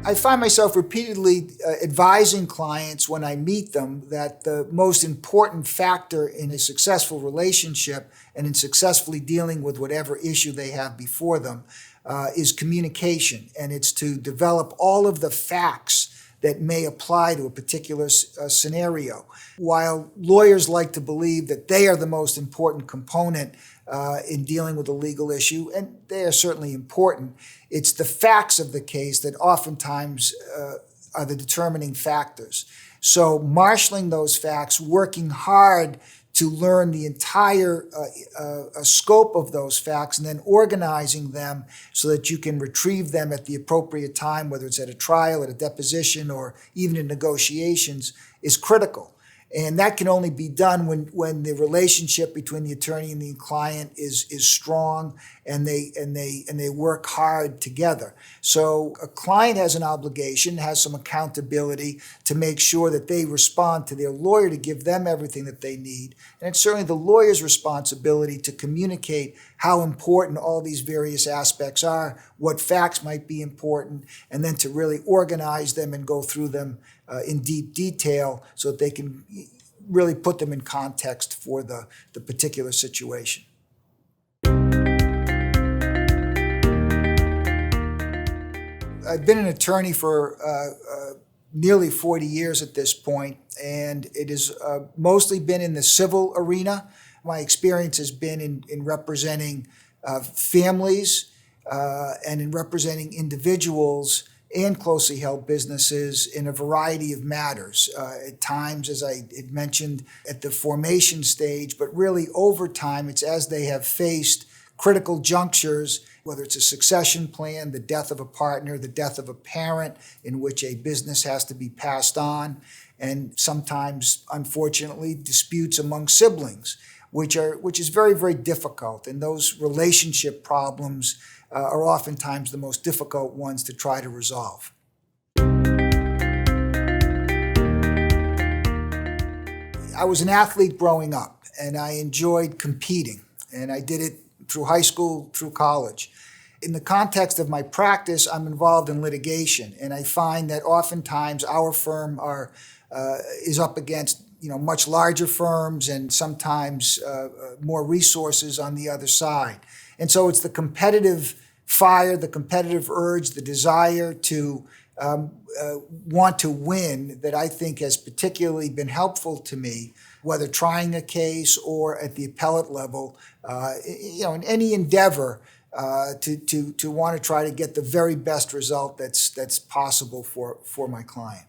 I find myself repeatedly advising clients when I meet them that the most important factor in a successful relationship and in successfully dealing with whatever issue they have before them is communication. And it's to develop all of the facts that may apply to a particular scenario. While lawyers like to believe that they are the most important component in dealing with a legal issue, and they are certainly important, it's the facts of the case that oftentimes are the determining factors. So marshaling those facts, working hard to learn the entire scope of those facts, and then organizing them so that you can retrieve them at the appropriate time, whether it's at a trial, at a deposition, or even in negotiations, is critical. And that can only be done when the relationship between the attorney and the client is strong and they work hard together. So a client has an obligation, has some accountability to make sure that they respond to their lawyer to give them everything that they need. And it's certainly the lawyer's responsibility to communicate how important all these various aspects are, what facts might be important, and then to really organize them and go through them in deep detail so that they can really put them in context for the particular situation. I've been an attorney for nearly 40 years at this point, and it has mostly been in the civil arena. My experience has been in representing families and in representing individuals and closely held businesses in a variety of matters. At times, as I had mentioned, at the formation stage, but really over time, it's as they have faced critical junctures, whether it's a succession plan, the death of a partner, the death of a parent, in which a business has to be passed on, and sometimes, unfortunately, disputes among siblings, which is very, very difficult. And those relationship problems are oftentimes the most difficult ones to try to resolve. I was an athlete growing up, and I enjoyed competing, and I did it through high school, through college. In the context of my practice, I'm involved in litigation, and I find that oftentimes our firm is up against much larger firms and sometimes more resources on the other side. And so it's the competitive fire, the competitive urge, the desire to want to win that I think has particularly been helpful to me, whether trying a case or at the appellate level, in any endeavor to want to try to get the very best result that's possible for my client.